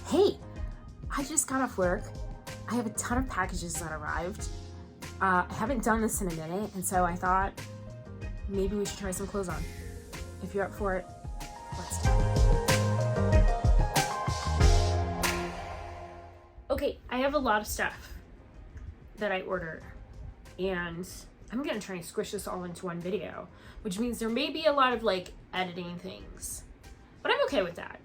Hey, I just got off work. I have a ton of packages that arrived. I haven't done this in a minute, and so I thought maybe we should try some clothes on. If you're up for it, let's do it. Okay, I have a lot of stuff that I ordered, and I'm gonna try and squish this all into one video, which means there may be a lot of like editing things, but I'm okay with that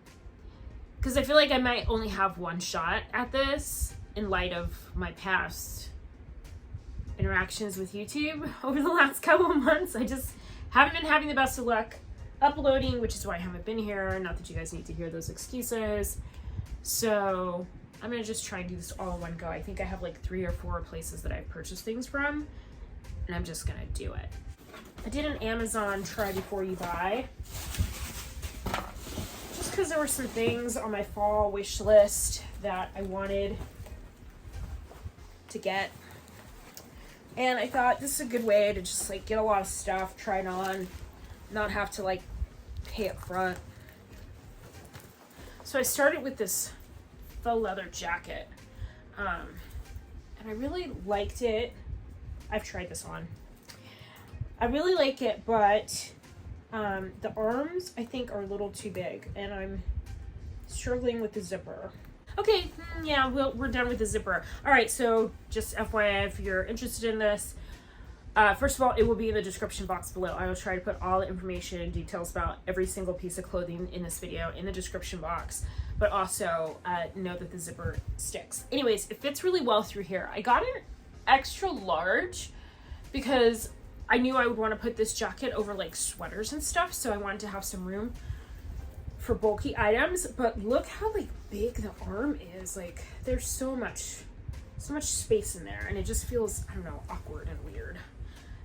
because I feel like I might only have one shot at this in light of my past interactions with YouTube over the last couple of months. I just haven't been having the best of luck uploading, which is why I haven't been here. Not that you guys need to hear those excuses. So I'm gonna just try and do this all in one go. I think I have like 3 or 4 places that I've purchased things from, and I'm just gonna do it. I did an Amazon try before you buy, just because there were some things on my fall wish list that I wanted to get. And I thought this is a good way to just like get a lot of stuff, try it on, not have to like pay up front. So I started with this faux leather jacket, and I really liked it. I've tried this on. I really like it, but the arms I think are a little too big, and I'm struggling with the zipper. Okay, yeah, we're done with the zipper. All right, so just FYI, if you're interested in this, first of all, it will be in the description box below. I will try to put all the information and details about every single piece of clothing in this video in the description box, but also know that the zipper sticks. Anyways, it fits really well through here. I got an extra large because I knew I would want to put this jacket over like sweaters and stuff, so I wanted to have some room for bulky items. But look how like big the arm is. Like there's so much space in there, and it just feels, I don't know, awkward and weird.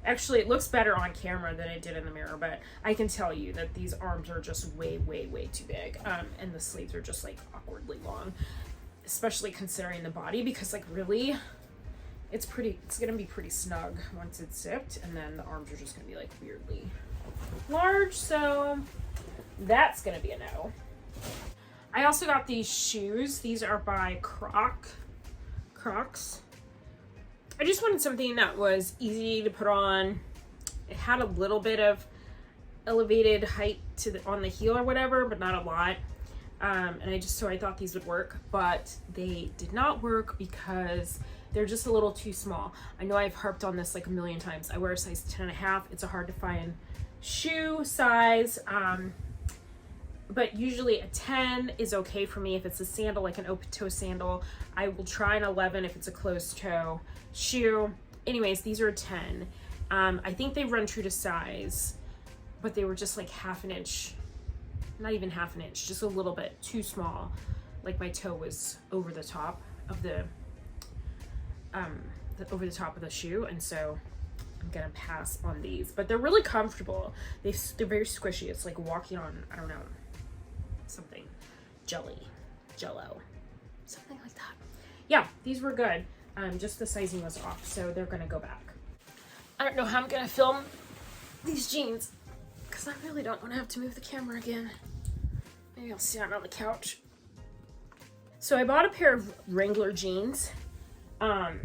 Actually, it looks better on camera than it did in the mirror, but I can tell you that these arms are just way too big, and the sleeves are just like awkwardly long, especially considering the body, because like really it's gonna be pretty snug once it's zipped, and then the arms are just gonna be like weirdly large, so that's gonna be a no. I also got these shoes. These are by Crocs. I just wanted something that was easy to put on. It had a little bit of elevated height on the heel or whatever, but not a lot. And I thought these would work, but they did not work because they're just a little too small. I know I've harped on this like a million times. I wear a size 10.5. It's a hard to find shoe size. But usually a 10 is okay for me if it's a sandal, like an open toe sandal. I will try an 11 if it's a closed toe shoe. Anyways, these are a 10. I think they run true to size, but they were just like half an inch, not even half an inch, just a little bit too small. Like my toe was over the top of the shoe, and so I'm gonna pass on these. But they're really comfortable. They're very squishy. It's like walking on, I don't know, something jello, something like that. Yeah, these were good. Just the sizing was off, so they're gonna go back. I don't know how I'm gonna film these jeans because I really don't want to have to move the camera again. Maybe I'll sit on the couch. So I bought a pair of Wrangler jeans, and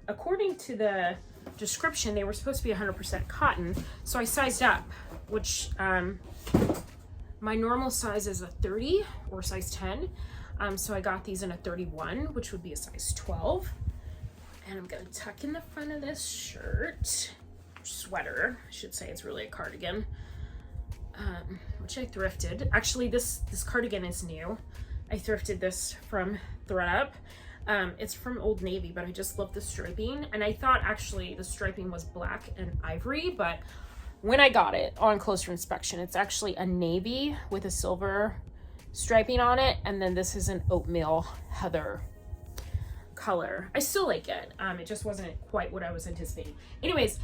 according to the description, they were supposed to be 100% cotton, so I sized up, which my normal size is a 30 or size 10, so I got these in a 31, which would be a size 12. And I'm gonna tuck in the front of this sweater, I should say. It's really a cardigan, which I thrifted. Actually, this cardigan is new. I thrifted this from Thredup. It's from Old Navy, but I just love the striping, and I thought actually the striping was black and ivory, but when I got it on closer inspection, it's actually a navy with a silver striping on it, and then this is an oatmeal heather color. I still like it. It just wasn't quite what I was anticipating. Anyways,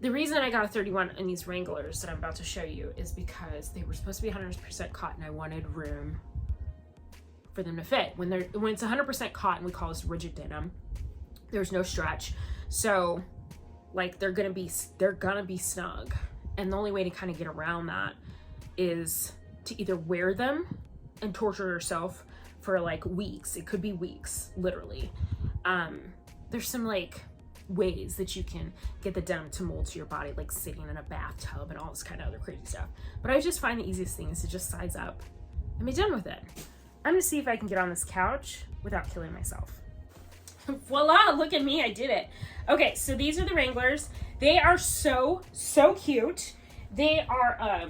the reason I got a 31 in these Wranglers that I'm about to show you is because they were supposed to be 100% cotton. I wanted room for them to fit. When it's 100% cotton, we call this rigid denim. There's no stretch, so like they're gonna be snug, and the only way to kind of get around that is to either wear them and torture yourself for like weeks. It could be weeks, literally. There's some like ways that you can get the denim to mold to your body, like sitting in a bathtub and all this kind of other crazy stuff. But I just find the easiest thing is to just size up and be done with it. I'm gonna see if I can get on this couch without killing myself. Voila, look at me, I did it. Okay, so these are the Wranglers. They are so cute. They are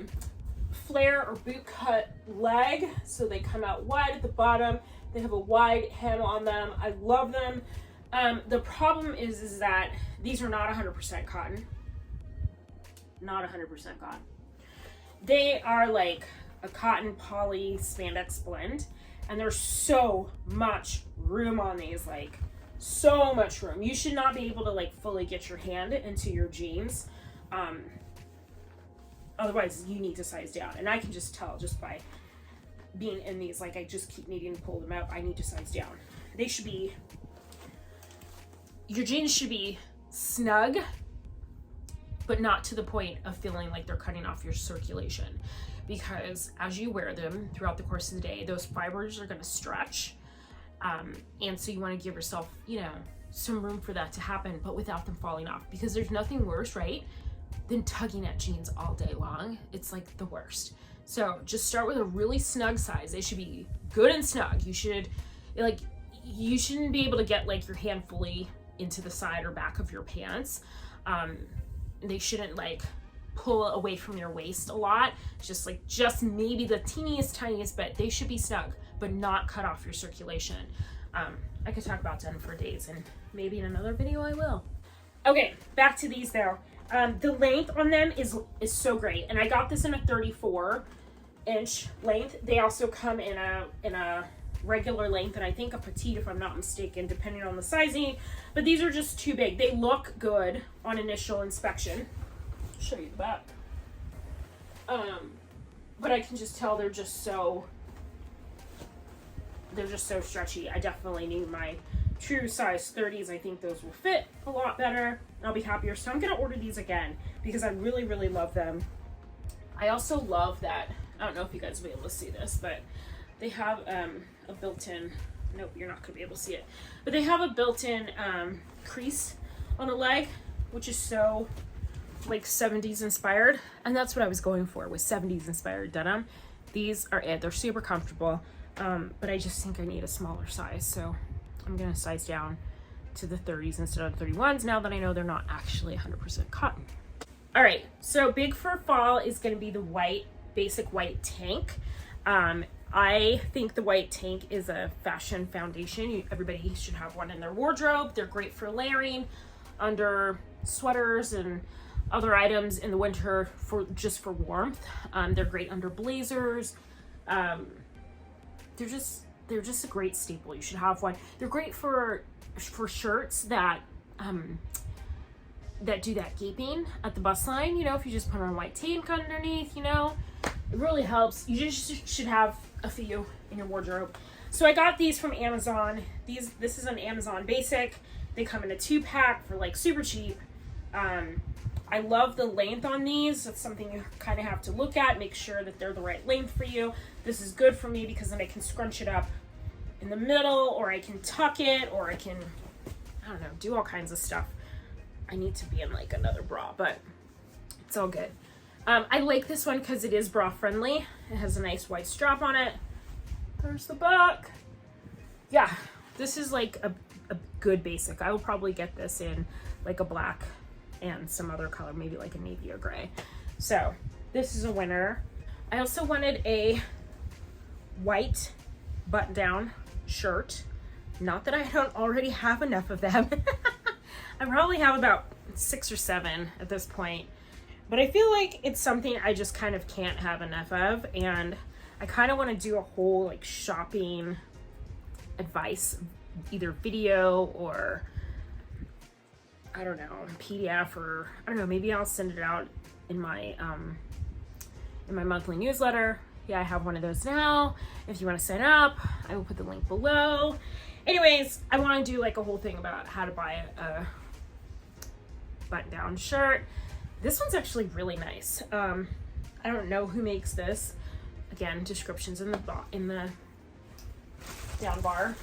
flare or boot cut leg, so they come out wide at the bottom. They have a wide hem on them. I love them. The problem is that these are not 100% cotton. Not 100% cotton. They are like a cotton poly spandex blend, and there's so much room on these, like so much room. You should not be able to like fully get your hand into your jeans. Otherwise you need to size down, and I can just tell just by being in these, like I just keep needing to pull them out. I need to size down. They should be, your jeans should be snug, but not to the point of feeling like they're cutting off your circulation, because as you wear them throughout the course of the day, those fibers are going to stretch, and so you want to give yourself, you know, some room for that to happen, but without them falling off, because there's nothing worse, right, than tugging at jeans all day long. It's like the worst. So just start with a really snug size. They should be good and snug. You should, like, you shouldn't be able to get like your hand fully into the side or back of your pants. They shouldn't like pull away from your waist a lot. Just maybe the teeniest tiniest bit. They should be snug, but not cut off your circulation. I could talk about denim for days, and maybe in another video I will. Okay, back to these though. The length on them is so great, and I got this in a 34-inch length. They also come in a regular length, and I think a petite if I'm not mistaken, depending on the sizing, but these are just too big. They look good on initial inspection. I'll show you the back. But I can just tell they're just so stretchy. I definitely need my true size 30s. I think those will fit a lot better. I'll be happier. So I'm gonna order these again because I really love them. I also love that, I don't know if you guys will be able to see this, but they have a built-in, nope, you're not gonna be able to see it, but they have a built-in crease on the leg, which is so like 70s inspired, and that's what I was going for with 70s inspired denim. These are it. They're super comfortable, but I just think I need a smaller size, so I'm gonna size down to the 30s instead of the 31s now that I know they're not actually 100% cotton. All right, so big for fall is gonna be the white, basic white tank. I think the white tank is a fashion foundation. Everybody should have one in their wardrobe. They're great for layering under sweaters and other items in the winter just for warmth. They're great under blazers. They're just a great staple. You should have one. They're great for shirts that do that gaping at the bust line. You know, if you just put on a white tank underneath, you know, it really helps. You just should have a few in your wardrobe. So I got these from Amazon. This is an Amazon basic. They come in a 2-pack for like super cheap. I love the length on these. That's something you kind of have to look at, make sure that they're the right length for you. This is good for me because then I can scrunch it up in the middle, or I can tuck it, or I can, I don't know, do all kinds of stuff. I need to be in like another bra, but it's all good. I like this one because it is bra friendly. It has a nice white strap on it. There's the back. Yeah, this is like a good basic. I will probably get this in like a black and some other color, maybe like a navy or gray. So this is a winner. I also wanted a white button down shirt. Not that I don't already have enough of them. I probably have about 6 or 7 at this point, but I feel like it's something I just kind of can't have enough of, and I kind of want to do a whole like shopping advice, either video or I don't know, PDF, or I don't know, maybe I'll send it out in my monthly newsletter. Yeah, I have one of those now. If you want to sign up, I will put the link below. Anyways, I want to do like a whole thing about how to buy a button-down shirt. This one's actually really nice. I don't know who makes this. Again, descriptions in the down bar.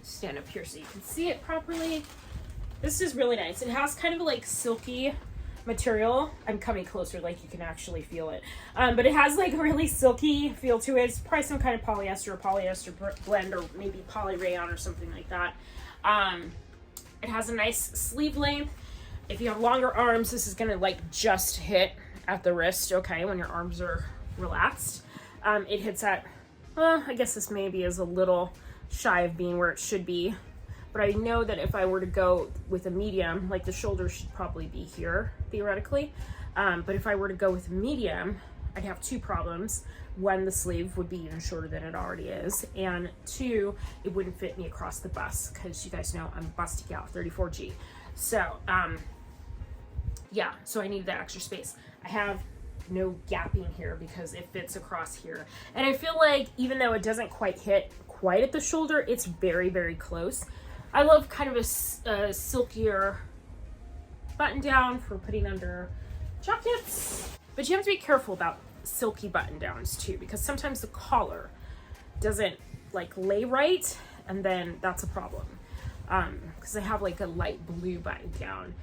Stand up here so you can see it properly. This is really nice. It has kind of like silky material. I'm coming closer like you can actually feel it. But it has like a really silky feel to it. It's probably some kind of polyester blend, or maybe poly rayon or something like that. It has a nice sleeve length. If you have longer arms, this is gonna like just hit at the wrist, okay, when your arms are relaxed. It hits at, well, I guess this maybe is a little shy of being where it should be, but I know that if I were to go with a medium, like the shoulders should probably be here, theoretically, but if I were to go with a medium, I'd have two problems. One, the sleeve would be even shorter than it already is, and two, it wouldn't fit me across the bust, because you guys know I'm a busty gal, 34G. So, yeah, so I need that extra space. I have no gapping here because it fits across here. And I feel like even though it doesn't quite hit quite at the shoulder, it's very, very close. I love kind of a silkier button down for putting under jackets. But you have to be careful about silky button downs too, because sometimes the collar doesn't like lay right, and then that's a problem. Because I have like a light blue button down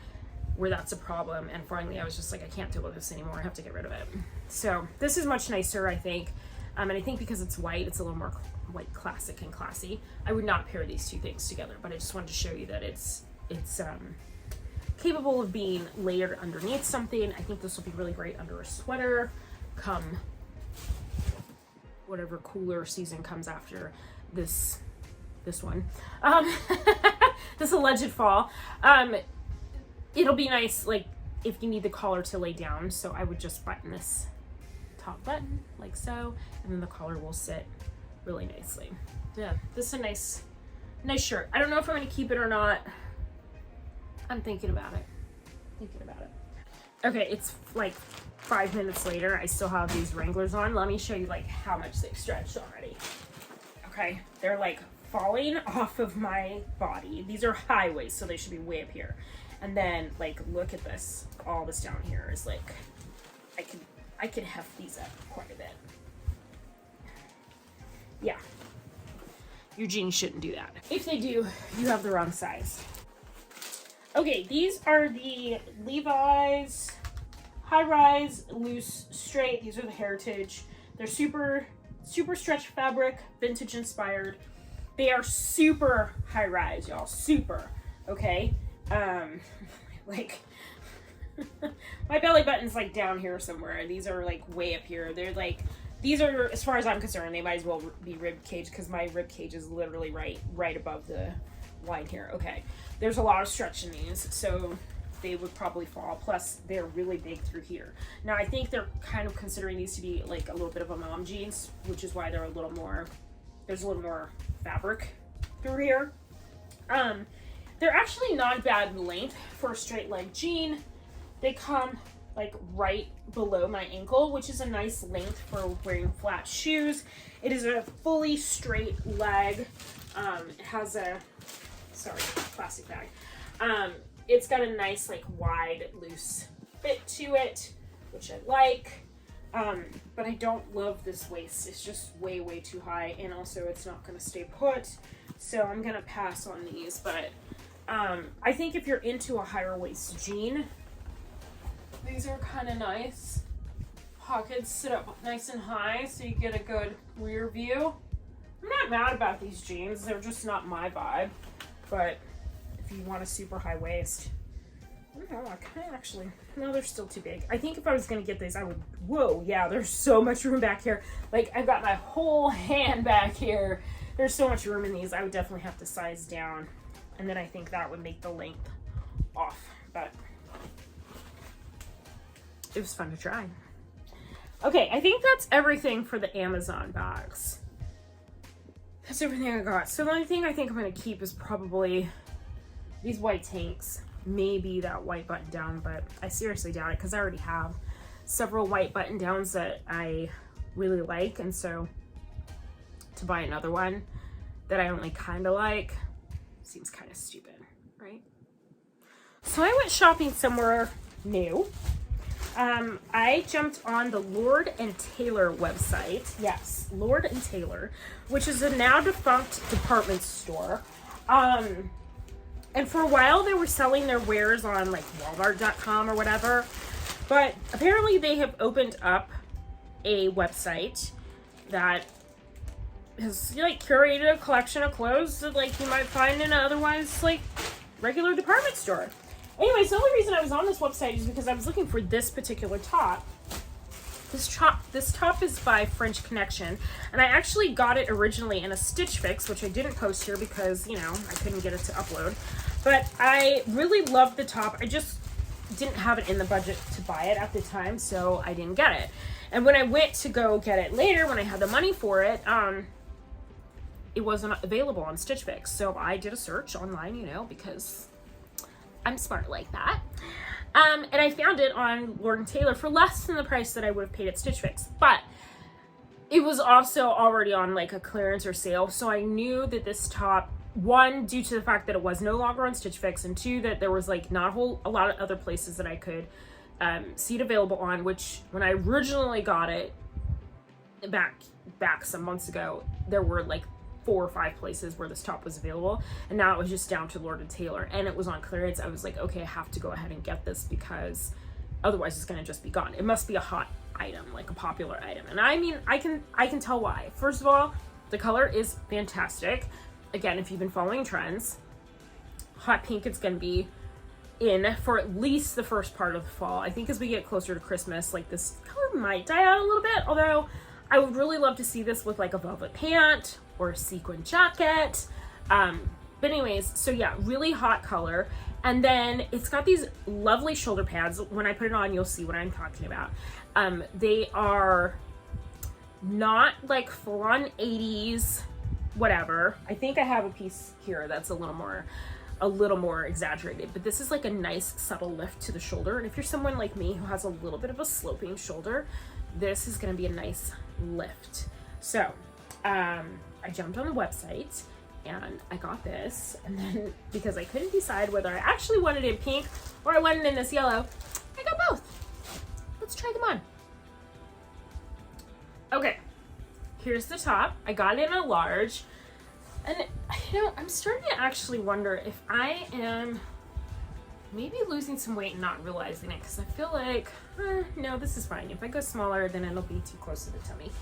where that's a problem, and finally I was just like, I can't deal with this anymore, I have to get rid of it. So this is much nicer, I think, and I think because it's white, it's a little more like classic and classy. I would not pair these two things together, but I just wanted to show you that it's capable of being layered underneath something. I think this will be really great under a sweater come whatever cooler season comes after this one. This alleged fall. It'll be nice, like, if you need the collar to lay down. So I would just button this top button, like so, and then the collar will sit really nicely. Yeah, this is a nice shirt. I don't know if I'm gonna keep it or not. I'm thinking about it. Okay, it's like 5 minutes later. I still have these Wranglers on. Let me show you like how much they've stretched already. Okay, they're like falling off of my body. These are high waist, so they should be way up here. And then like, look at this. All this down here is like, I could heft these up quite a bit. Yeah. Your jeans shouldn't do that. If they do, you have the wrong size. Okay, these are the Levi's high-rise, loose, straight. These are the Heritage. They're super stretch fabric, vintage inspired. They are super high-rise, y'all. Super. Okay. Like my belly button's like down here somewhere. These are like way up here. They're like, these are, as far as I'm concerned, they might as well be rib cage, because my rib cage is literally right above the line here. Okay, there's a lot of stretch in these, so they would probably fall. Plus they're really big through here. Now I think they're kind of considering these to be like a little bit of a mom jeans, which is why they're a little more, there's a little more fabric through here. They're actually not bad in length for a straight leg jean. They come like right below my ankle, which is a nice length for wearing flat shoes. It is a fully straight leg. It has a, sorry, plastic bag. It's got a nice like wide, loose fit to it, which I like. But I don't love this waist. It's just way, way too high, and also it's not gonna stay put. So I'm gonna pass on these, but I think if you're into a higher waist jean, these are kind of nice. Pockets sit up nice and high so you get a good rear view. I'm not mad about these jeans. They're just not my vibe. But if you want a super high waist, I don't know, I kind of actually, no, they're still too big. I think if I was going to get these, I would, whoa, yeah, there's so much room back here. Like, I've got my whole hand back here. There's so much room in these. I would definitely have to size down. And then I think that would make the length off. But it was fun to try. Okay, I think that's everything for the Amazon bags. That's everything I got. So the only thing I think I'm going to keep is probably these white tanks. Maybe that white button down, but I seriously doubt it because I already have several white button downs that I really like. And so to buy another one that I only kind of like seems kind of stupid, right? So I went shopping somewhere new. I jumped on the Lord and Taylor website. Yes, Lord and Taylor, which is a now defunct department store. And for a while they were selling their wares on like Walmart.com or whatever. But apparently they have opened up a website that has like curated a collection of clothes that like you might find in an otherwise like regular department store. Anyways, the only reason I was on this website is because I was looking for this particular top. This top is by French Connection, and I actually got it originally in a Stitchfix, which I didn't post here because, you know, I couldn't get it to upload. But I really loved the top. I just didn't have it in the budget to buy it at the time, so I didn't get it. And when I went to go get it later, when I had the money for it, it wasn't available on Stitch Fix. So I did a search online, you know, because I'm smart like that. And I found it on Lord & Taylor for less than the price that I would have paid at Stitch Fix. But it was also already on like a clearance or sale. So I knew that this top, one, due to the fact that it was no longer on Stitch Fix, and two, that there was like not a lot of other places that I could see it available on, which when I originally got it back some months ago, there were like 4 or 5 places where this top was available, and now it was just down to Lord & Taylor, and it was on clearance. I was like, okay, I have to go ahead and get this because otherwise it's going to just be gone. It must be a hot item, like a popular item. And I mean, I can tell why. First of all, the color is fantastic. Again, if you've been following trends, hot pink, it's going to be in for at least the first part of the fall. I think as we get closer to Christmas, like this color might die out a little bit, although I would really love to see this with like a velvet pant or a sequin jacket. But anyways, so yeah, really hot color. And then it's got these lovely shoulder pads. When I put it on, you'll see what I'm talking about. They are not like full on 80s, whatever. I think I have a piece here that's a little more exaggerated, but this is like a nice subtle lift to the shoulder. And if you're someone like me who has a little bit of a sloping shoulder, this is going to be a nice lift. So I jumped on the website and I got this, and then because I couldn't decide whether I actually wanted it in pink or I wanted it in this yellow, I got both. Let's try them on. Okay, here's the top. I got it in a large, and you know, I'm starting to actually wonder if I am maybe losing some weight and not realizing it, because I feel like, no, this is fine. If I go smaller, then it'll be too close to the tummy.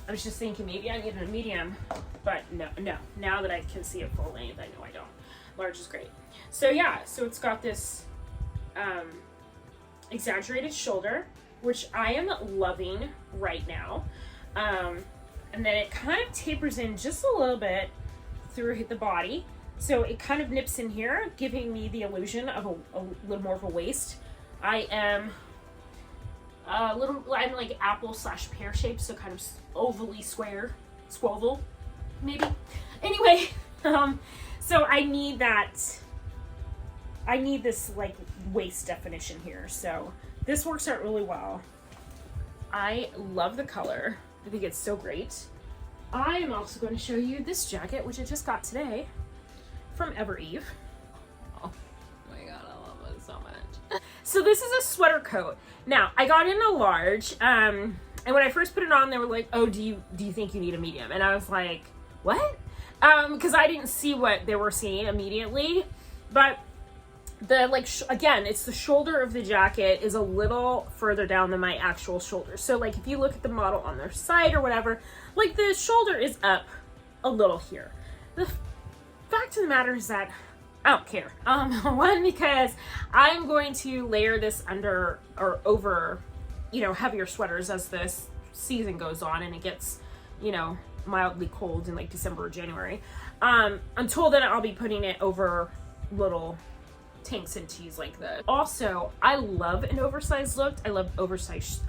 I was just thinking maybe I needed a medium, but no. Now that I can see it full length, I know I don't. Large is great. So yeah, so it's got this exaggerated shoulder, which I am loving right now. And then it kind of tapers in just a little bit through the body. So it kind of nips in here, giving me the illusion of a little more of a waist. I am I'm like apple / pear shaped, so kind of ovally square, squoval, maybe. Anyway, so I need this like waist definition here. So this works out really well. I love the color. I think it's so great. I am also going to show you this jacket, which I just got today from Evereve. Oh my god, I love it so much. So this is a sweater coat. Now, I got in a large, and when I first put it on, they were like, oh, do you think you need a medium? And I was like, what? Because I didn't see what they were saying immediately. But the, like, again, it's the shoulder of the jacket is a little further down than my actual shoulder. So, like, if you look at the model on their site or whatever, like, the shoulder is up a little here. The fact of the matter is that I don't care. One, because I'm going to layer this under or over, you know, heavier sweaters as this season goes on and it gets, you know, mildly cold in like December or January. Until then, I'll be putting it over little tanks and tees like this. Also, I love an oversized look. I love oversized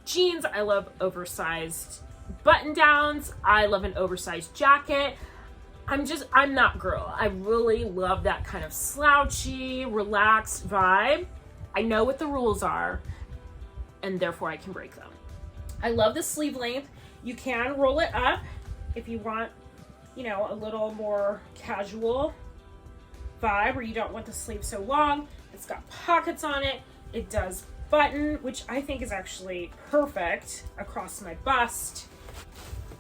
jeans. I love oversized button downs. I love an oversized jacket. I'm that girl. I really love that kind of slouchy, relaxed vibe. I know what the rules are, and therefore I can break them. I love the sleeve length. You can roll it up if you want, you know, a little more casual vibe where you don't want the sleeve so long. It's got pockets on it. It does button, which I think is actually perfect across my bust.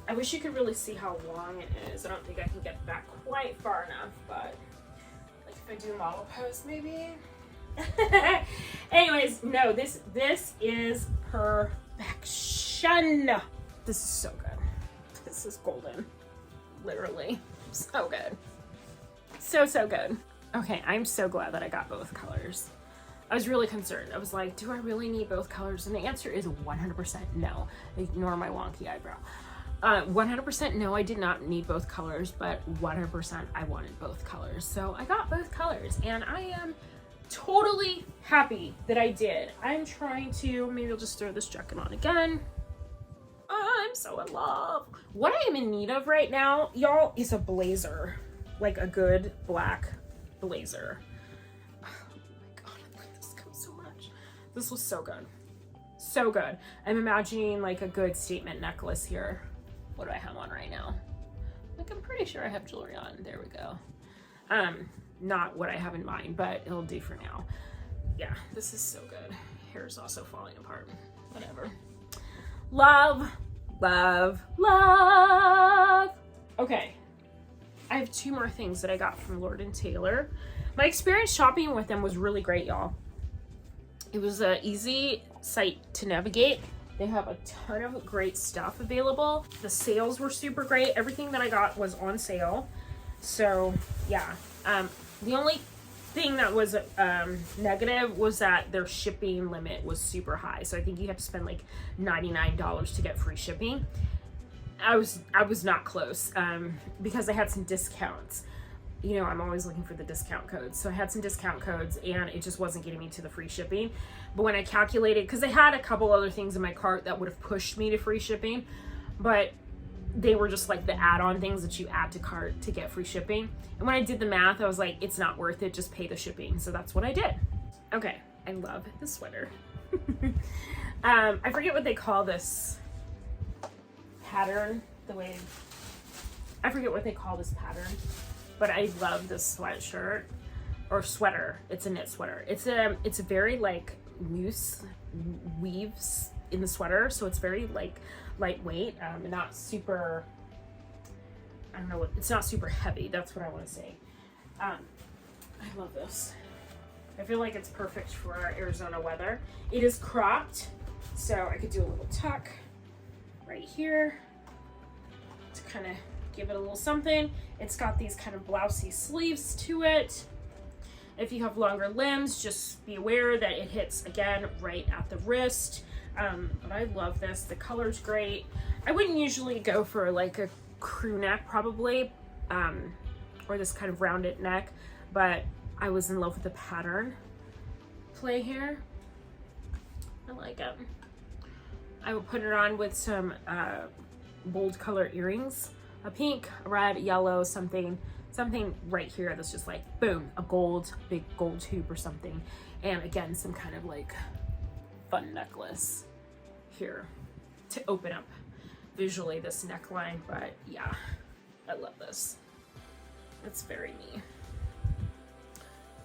I wish you could really see how long it is. I don't think I can get back quite far enough, but like if I do model pose maybe. Anyways, no, this is perfection. This is so good. This is golden. Literally. So good. So good. Okay, I'm so glad that I got both colors. I was really concerned. I was like, do I really need both colors? And the answer is 100% no. Ignore my wonky eyebrow. 100% no, I did not need both colors, but 100% I wanted both colors. So I got both colors, and I am totally happy that I did. I'm trying to, maybe I'll just throw this jacket on again. I'm so in love. What I am in need of right now, y'all, is a blazer. Like a good black blazer. Oh my god, I love this coat so much. This was so good. So good. I'm imagining like a good statement necklace here. What do I have on right now? Like, I'm pretty sure I have jewelry on. There we go. Not what I have in mind, but it'll do for now. Yeah, this is so good. Hair's also falling apart. Whatever. Love, love, love. Okay. I have 2 more things that I got from Lord & Taylor. My experience shopping with them was really great, y'all. It was an easy site to navigate. They have a ton of great stuff available. The sales were super great. Everything that I got was on sale. So yeah, the only thing that was negative was that their shipping limit was super high. So I think you have to spend like $99 to get free shipping. I was not close because I had some discounts. You know, I'm always looking for the discount codes. So I had some discount codes and it just wasn't getting me to the free shipping. But when I calculated, because I had a couple other things in my cart that would have pushed me to free shipping, but they were just like the add-on things that you add to cart to get free shipping. And when I did the math, I was like, it's not worth it, just pay the shipping. So that's what I did. Okay, I love this sweater. I forget what they call this pattern, I forget what they call this pattern, but I love this sweatshirt or sweater. It's a knit sweater. It's a very like loose weaves in the sweater, so it's very like lightweight, not super, I don't know what, it's not super heavy. That's what I want to say. I love this. I feel like it's perfect for our Arizona weather. It is cropped, so I could do a little tuck right here to kind of give it a little something. It's got these kind of blousey sleeves to it. If you have longer limbs, just be aware that it hits again right at the wrist. But I love this. The color's great. I wouldn't usually go for like a crew neck probably, or this kind of rounded neck, but I was in love with the pattern play here. I like it. I will put it on with some bold color earrings, a pink, a red, yellow, something right here that's just like boom, a big gold hoop or something, and again some kind of like fun necklace here to open up visually this neckline. But yeah, I love this. It's very me.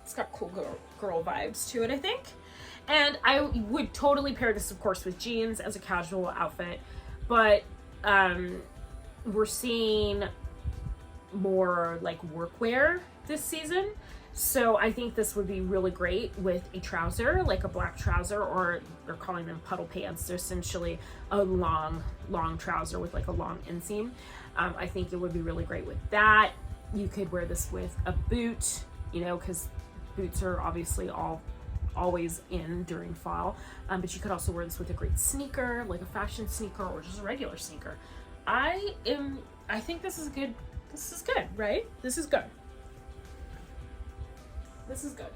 It's got cool girl vibes to it, I think. And I would totally pair this, of course, with jeans as a casual outfit, but we're seeing more like workwear this season. So I think this would be really great with a trouser, like a black trouser, or they're calling them puddle pants. They're essentially a long trouser with like a long inseam. I think it would be really great with that. You could wear this with a boot, you know, because boots are obviously always in during fall. But you could also wear this with a great sneaker, like a fashion sneaker or just a regular sneaker. I think this is good. This is good, right? This is good. This is good.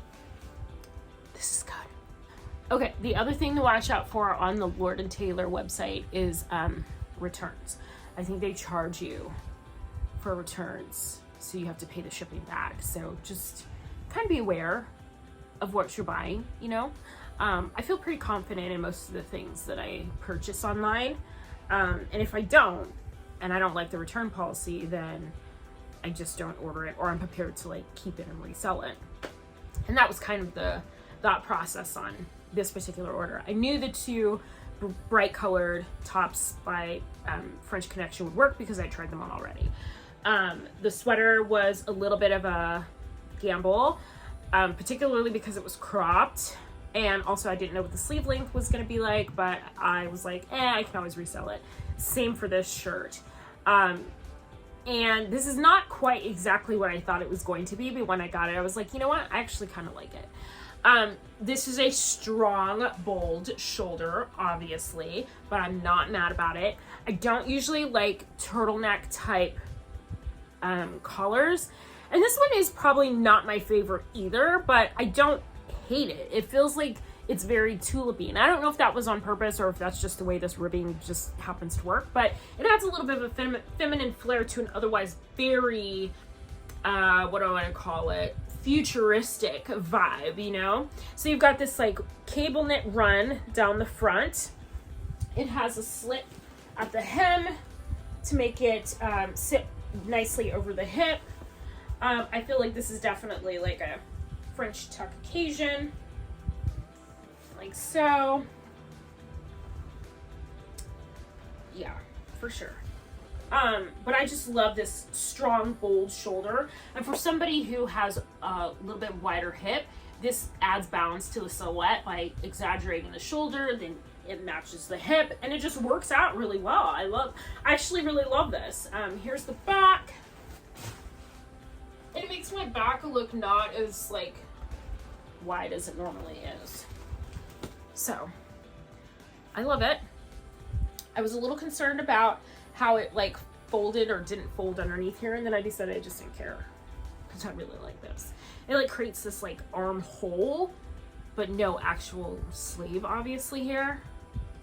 This is good. Okay, the other thing to watch out for on the Lord & Taylor website is returns. I think they charge you for returns, so you have to pay the shipping back. So just kind of be aware of what you're buying, you know? I feel pretty confident in most of the things that I purchase online. And if I don't, and I don't like the return policy, then I just don't order it, or I'm prepared to like keep it and resell it. And that was kind of the thought process on this particular order. I knew the two bright colored tops by French Connection would work because I tried them on already. The sweater was a little bit of a gamble, particularly because it was cropped, and also I didn't know what the sleeve length was going to be like, but I was like, I can always resell it. Same for this shirt. And this is not quite exactly what I thought it was going to be, but when I got it, I was like, you know what? I actually kind of like it. This is a strong, bold shoulder, obviously, but I'm not mad about it. I don't usually like turtleneck type collars, and this one is probably not my favorite either, but I don't hate it. It feels like it's very tulipy, and I don't know if that was on purpose or if that's just the way this ribbing just happens to work, but it adds a little bit of a feminine flair to an otherwise very, what do I want to call it, futuristic vibe, you know? So you've got this like cable knit run down the front. It has a slit at the hem to make it sit nicely over the hip. I feel like this is definitely like a French tuck occasion, like so. Yeah, for sure. But I just love this strong, bold shoulder. And for somebody who has a little bit wider hip, this adds balance to the silhouette by exaggerating the shoulder, then it matches the hip, and it just works out really well. I actually really love this. Here's the back. And it makes my back look not as like wide as it normally is. So, I love it. I was a little concerned about how it like folded or didn't fold underneath here, and then I decided I just didn't care because I really like this. It like creates this like armhole, but no actual sleeve obviously here,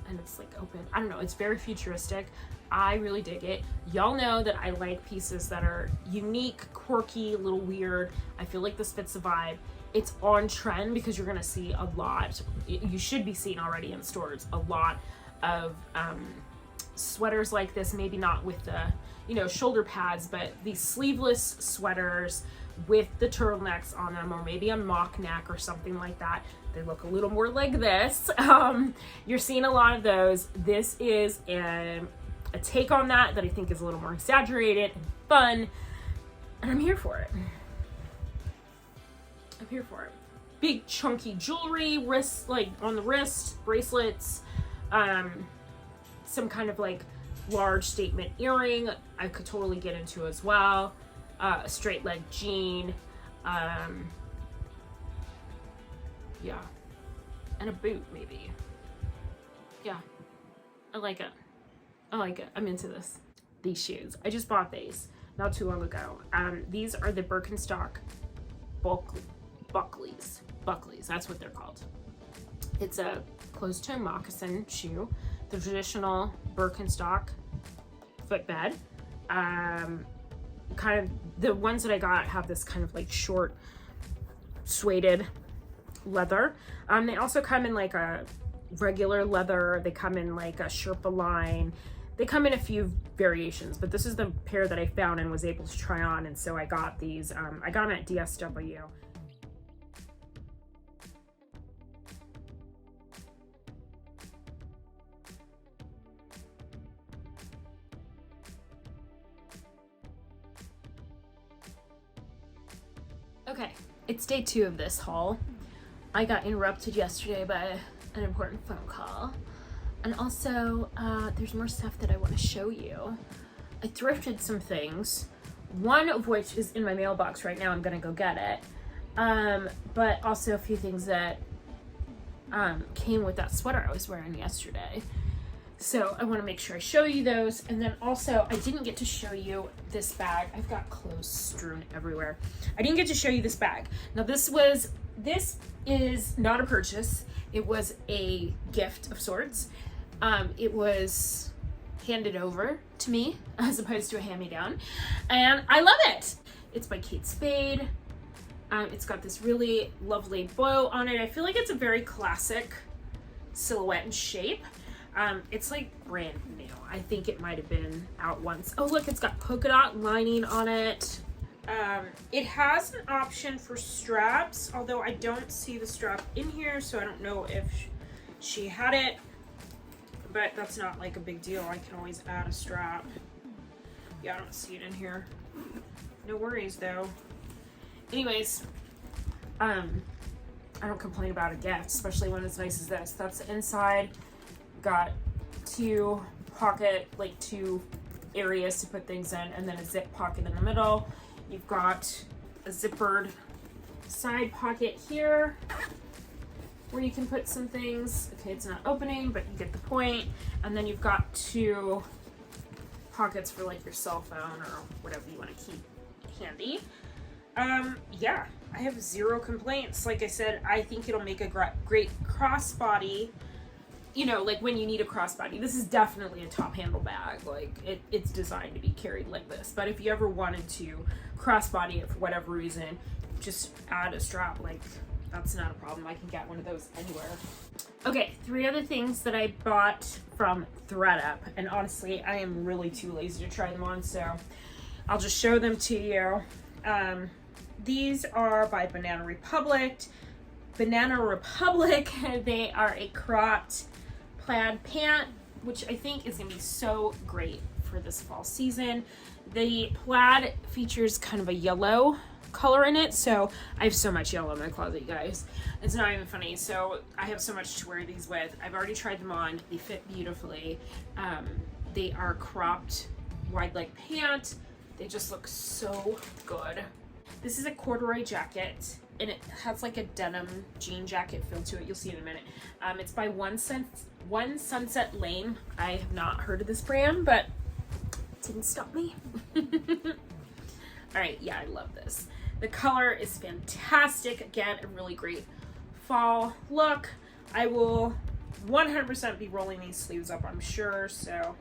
and it's like open. I don't know, it's very futuristic. I really dig it. Y'all know that I like pieces that are unique, quirky, a little weird. I feel like this fits the vibe. It's on trend because you're gonna see a lot, you should be seeing already in stores, a lot of sweaters like this, maybe not with the, you know, shoulder pads, but these sleeveless sweaters with the turtlenecks on them, or maybe a mock neck or something like that. They look a little more like this. You're seeing a lot of those. This is a take on that I think is a little more exaggerated and fun, and I'm here for it. I'm here for it. Big chunky jewelry, wrist, like on the wrist, bracelets, some kind of like large statement earring I could totally get into as well. A straight leg jean, yeah, and a boot maybe. Yeah, I like it. I like it. I'm into this. These shoes, I just bought these not too long ago. These are the Birkenstock Buckleys. That's what they're called. It's a closed-toe moccasin shoe, the traditional Birkenstock footbed. Kind of the ones that I got have this kind of like short suede leather. They also come in like a regular leather. They come in like a Sherpa line. They come in a few variations, but this is the pair that I found and was able to try on, and so I got these. I got them at DSW. Okay, it's day 2 of this haul. I got interrupted yesterday by an important phone call. And also, there's more stuff that I want to show you. I thrifted some things, one of which is in my mailbox right now. I'm gonna go get it. But also a few things that came with that sweater I was wearing yesterday. So I want to make sure I show you those. And then also, I didn't get to show you this bag. I've got clothes strewn everywhere. I didn't get to show you this bag. Now this is not a purchase. It was a gift of sorts. It was handed over to me as opposed to a hand-me-down, and I love it. It's by Kate Spade. It's got this really lovely bow on it. I feel like it's a very classic silhouette and shape. It's like brand new. I think it might have been out once. Oh look, it's got polka dot lining on it. It has an option for straps, although I don't see the strap in here, so I don't know if she had it, but that's not like a big deal. I can always add a strap. Yeah, I don't see it in here. No worries though. Anyways, I don't complain about a gift, especially when it's nice as this. That's the inside. Got two areas to put things in, and then a zip pocket in the middle. You've got a zippered side pocket here where you can put some things. Okay, it's not opening, but you get the point. And then you've got two pockets for like your cell phone or whatever you want to keep handy. Yeah, I have zero complaints. Like I said, I think it'll make a great crossbody. You know, like when you need a crossbody. This is definitely a top handle bag. Like it's designed to be carried like this. But if you ever wanted to crossbody it for whatever reason, just add a strap. Like that's not a problem. I can get one of those anywhere. Okay, 3 other things that I bought from Thredup. And honestly, I am really too lazy to try them on, so I'll just show them to you. These are by Banana Republic. They are a cropped plaid pant, which I think is gonna be so great for this fall season. The plaid features kind of a yellow color in it, so I have so much yellow in my closet, you guys. It's not even funny. So I have so much to wear these with. I've already tried them on. They fit beautifully. They are cropped wide leg pant. They just look so good. This is a corduroy jacket, and it has like a denim jean jacket feel to it. You'll see in a minute. It's by One Sunset Lane. I have not heard of this brand, but it didn't stop me. All right, yeah, I love this. The color is fantastic. Again, a really great fall look. I will 100% be rolling these sleeves up, I'm sure. So,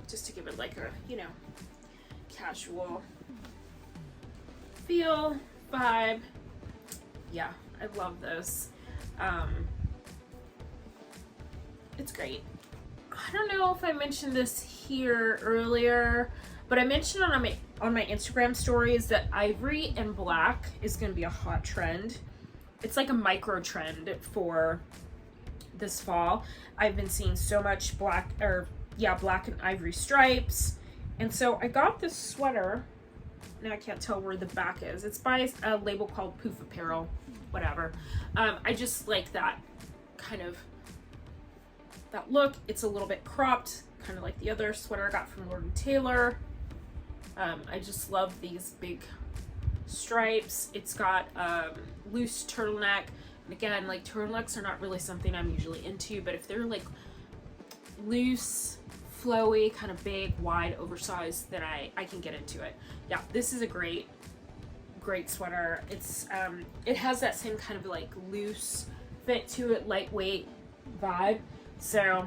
just to give it like a, you know, casual feel, vibe. Yeah, I love this. It's great. I don't know if I mentioned this here earlier, but I mentioned on my Instagram stories that ivory and black is going to be a hot trend. It's like a micro trend for this fall. I've been seeing so much black and ivory stripes. And so I got this sweater. Now I can't tell where the back is. It's by a label called Poof Apparel, whatever. I just like that kind of, that look. It's a little bit cropped, kind of like the other sweater I got from Lord & Taylor. I just love these big stripes. It's got loose turtleneck. And again, like turtlenecks are not really something I'm usually into, but if they're like loose, flowy, kind of big, wide, oversized, then I can get into it. Yeah, this is a great sweater. It's it has that same kind of like loose fit to it, lightweight vibe. So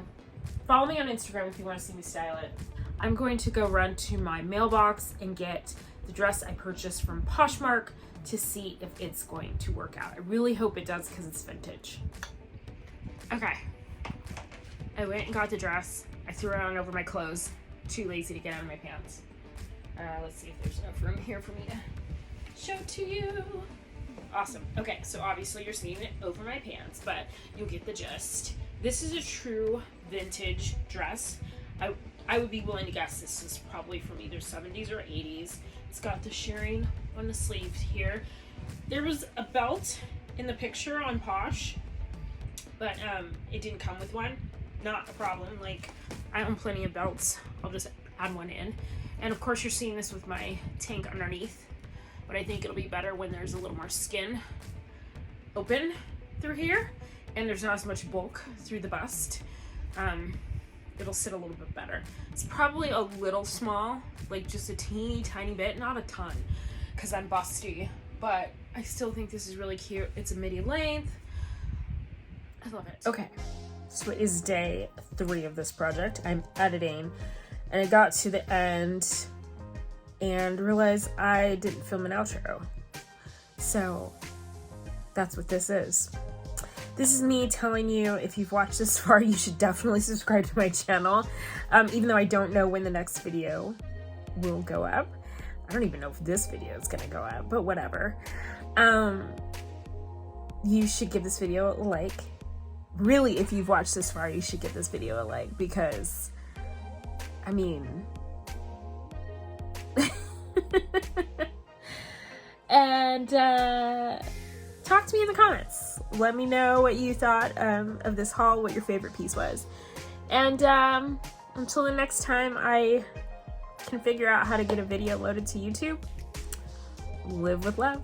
follow me on Instagram if you want to see me style it. I'm going to go run to my mailbox and get the dress I purchased from Poshmark to see if it's going to work out. I really hope it does because it's vintage. Okay, I went and got the dress. I threw it on over my clothes. Too lazy to get out of my pants. Let's see if there's enough room here for me to show to you. Awesome. Okay, so obviously you're seeing it over my pants, but you'll get the gist. This is a true vintage dress. I would be willing to guess this is probably from either 70s or 80s. It's got the shirring on the sleeves here. There was a belt in the picture on Posh, but it didn't come with one. Not a problem. Like, I own plenty of belts. I'll just add one in. And of course you're seeing this with my tank underneath, but I think it'll be better when there's a little more skin open through here and there's not as much bulk through the bust. It'll sit a little bit better. It's probably a little small, like just a teeny tiny bit, not a ton, because I'm busty, but I still think this is really cute. It's a midi length. I love it. Okay, so it is day 3 of this project. I'm editing, and I got to the end and realized I didn't film an outro. So that's what this is. This is me telling you, if you've watched this far, you should definitely subscribe to my channel, even though I don't know when the next video will go up. I don't even know if this video is gonna go out, but whatever. You should give this video a like. Really, if you've watched this far, you should give this video a like, because, I mean, and talk to me in the comments. Let me know what you thought of this haul, what your favorite piece was. And until the next time I can figure out how to get a video loaded to YouTube, live with love.